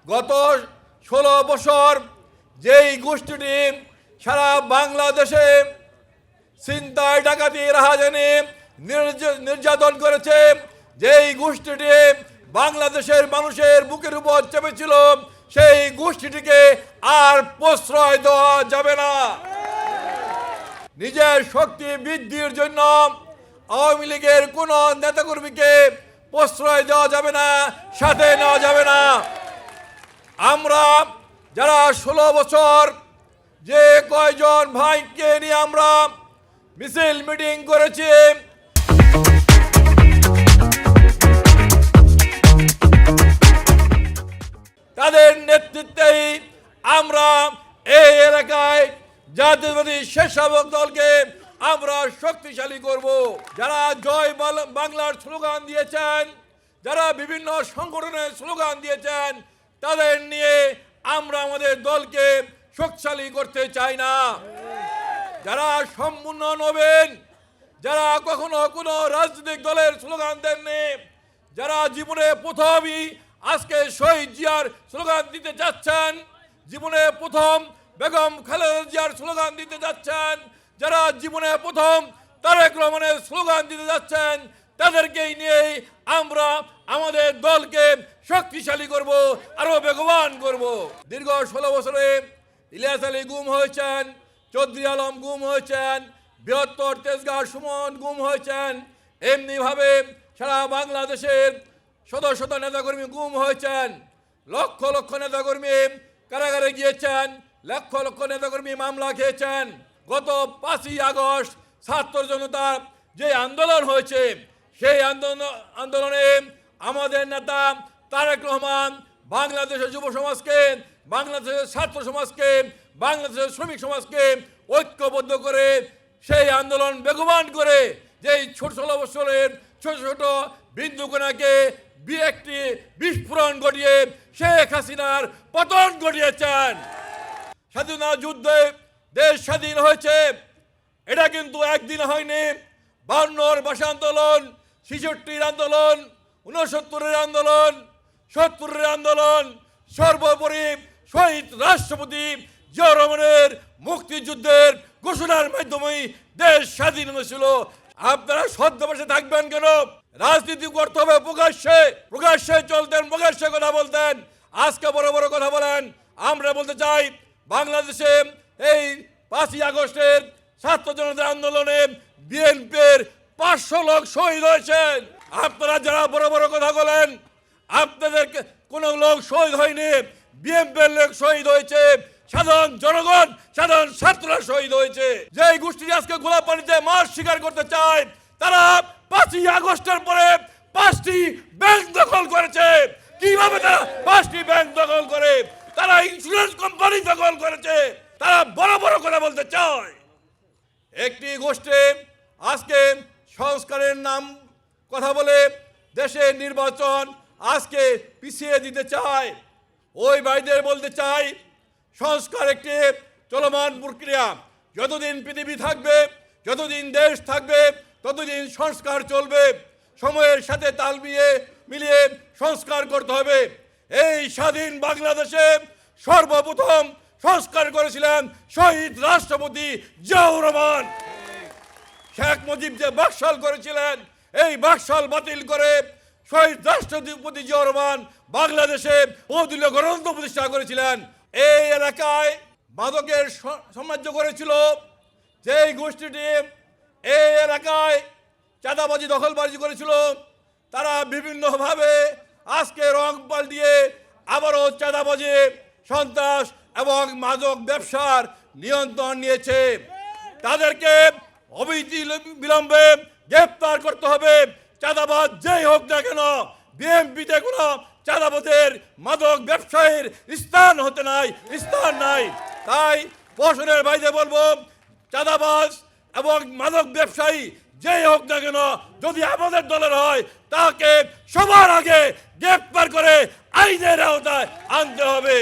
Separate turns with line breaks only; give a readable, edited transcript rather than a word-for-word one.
গত 16 বছর যেই গোষ্ঠীটি সারা বাংলাদেশে ছিনতাই ডাকাতি রাহাজানি নির্যাতন করেছে, যেই গোষ্ঠীটি বাংলাদেশের মানুষের বুকের উপর চেপেছিল, সেই গোষ্ঠীটিকে আর প্রশ্রয় দেওয়া যাবে না। নিজের শক্তি বৃদ্ধির জন্য আওয়ামী লীগের কোন নেতাকর্মীকে প্রশ্রয় দেওয়া যাবে না, সাথে নেওয়া যাবে না। আমরা যারা 16 বছর যে কয়জন ভাইকে নিয়ে আমরা মিছিল মিটিং করেছি, তাদের নেতৃত্বেই আমরা এই এলাকায় জাতীয়তাবাদী স্বেচ্ছাসেবক দলকে আমরা শক্তিশালী করব। যারা জয় বাংলার স্লোগান দিয়েছেন, যারা বিভিন্ন সংগঠনের স্লোগান দিয়েছেন, তাদের নিয়ে আমরা আমাদের দলকে শক্তিশালী করতে চাই না। যারা সম্পূর্ণ নবেন, যারা কখনো কোনো রাজনৈতিক দলের স্লোগান দেননি, যারা জীবনে প্রথমই আজকে শহীদ জিয়ার স্লোগান দিতে যাচ্ছেন, জীবনে প্রথম বেগম খালেদা জিয়ার স্লোগান দিতে যাচ্ছেন, যারা জীবনে প্রথম তারেক রহমানের স্লোগান দিতে যাচ্ছেন, তাদেরকেই নিয়ে আমরা আমাদের দলকে শক্তিশালী করব, আরো বেগবান করব। দীর্ঘ 16 বছরে ইলিয়াস আলী গুম হয়েছেন, চৌধুরী আলম গুম হয়েছেন, বৃহত্তর তেজগাঁ সুমন গুম হয়েছেন, এমনিভাবে সারা বাংলাদেশের শত শত নেতাকর্মী গুম হয়েছেন, লক্ষ লক্ষ নেতাকর্মী কারাগারে গিয়েছেন, লক্ষ লক্ষ নেতাকর্মী মামলা খেয়েছেন। গত 5ই আগস্ট ছাত্র জনতার যে আন্দোলন হয়েছে, সেই আন্দোলনে আমাদের নেতা তারেক রহমান বাংলাদেশের যুব সমাজকে, বাংলাদেশের ছাত্র সমাজকে, বাংলাদেশের শ্রমিক সমাজকে ঐক্যবদ্ধ করে সেই আন্দোলন বেগবান করে যেই ছোট 16 বছরের ছোট ছোট বিন্দুকণাকে একটি বিস্ফোরণ ঘটিয়ে শেখ হাসিনার পতন ঘটিয়েছেন। স্বাধীনতা যুদ্ধে দেশ স্বাধীন হয়েছে, এটা কিন্তু একদিন হয়নি। 52-র ভাষা আন্দোলন, 66-র আন্দোলন, 69-এর আন্দোলন, 70-এর আন্দোলন, সর্বোপরি শহীদ রাষ্ট্রপতি জিয়াউর রহমানের মুক্তিযুদ্ধের ঘোষণার মাধ্যমেই দেশ স্বাধীন হয়েছিল। আপনারা ছদ্মবেশে থাকবেন কেন? রাজনীতি করতে হবে প্রকাশ্যে, প্রকাশ্যে চলতেন, প্রকাশ্যে কথা বলতেন, আজকে বড় বড় কথা বলেন। আমরা বলতে চাই, বাংলাদেশে এই 5ই আগস্টের ছাত্র জনতার আন্দোলনে বিএনপির 500 লোক শহীদ হয়েছেন। আপনারা যারা বড় বড় কথা বলেন, আপনাদের কোনো লোক শহীদ হয়নি, বিএনপির লোক শহীদ হয়েছে, সাধারণ জনগণ, সাধারণ ছাত্ররা শহীদ হয়েছে। যে গোষ্ঠী আজকে গোলাপানিতে মাছ শিকার করতে চায়, তারা 5ই আগস্টের পরে 5টি ব্যাংক দখল করেছে। কিভাবে তারা 5টি ব্যাংক দখল করে? তারা ইন্স্যুরেন্স কোম্পানি দখল করেছে। তারা বড় বড় কথা বলতে চায়। একটি গোষ্ঠী আজকে সংস্কারের নাম কথা বলে দেশের নির্বাচন আজকে পিছিয়ে দিতে চায়। ওই ভাইদের বলতে চাই, সংস্কার একটি চলমান প্রক্রিয়া। যতদিন পৃথিবী থাকবে, যতদিন দেশ থাকবে, ততদিন সংস্কার চলবে। সময়ের সাথে তাল মিলিয়ে সংস্কার করতে হবে। এই স্বাধীন বাংলাদেশে সর্বপ্রথম সংস্কার করেছিলেন শহীদ রাষ্ট্রপতি জিয়াউর রহমান। শেখ মুজিব যে বাকশাল করেছিলেন, এই বাকশাল বাতিল করে শহীদ রাষ্ট্রপতি জিয়াউর রহমান বাংলাদেশে বহুদলীয় গণতন্ত্র প্রতিষ্ঠা করেছিলেন। এই এলাকায় মাদকের সাম্রাজ্য করেছিল যেই গোষ্ঠীটি এই এলাকায় চাঁদাবাজি দখলবাজি করেছিল, তারা বিভিন্নভাবে আজকে রং পাল্টিয়ে আবারও চাঁদাবাজি, সন্ত্রাস এবং মাদক ব্যবসার নিয়ন্ত্রণ নিয়েছে। তাদেরকে অবিলম্বে গ্রেফতার করতে হবে। চাঁদাবাজ যেই হোক না কেন, বিএনপিতে কোনো চাঁদাবাজের, মাদক ব্যবসায়ীর স্থান নাই। তাই প্রশাসনের বাইরে বলবো, চাঁদাবাজ এবং মাদক ব্যবসায়ী যেই হোক না কেন, যদি আমাদের দলের হয়, তাকে সবার আগে গ্রেফতার করে আইনের আওতায় আনতে হবে।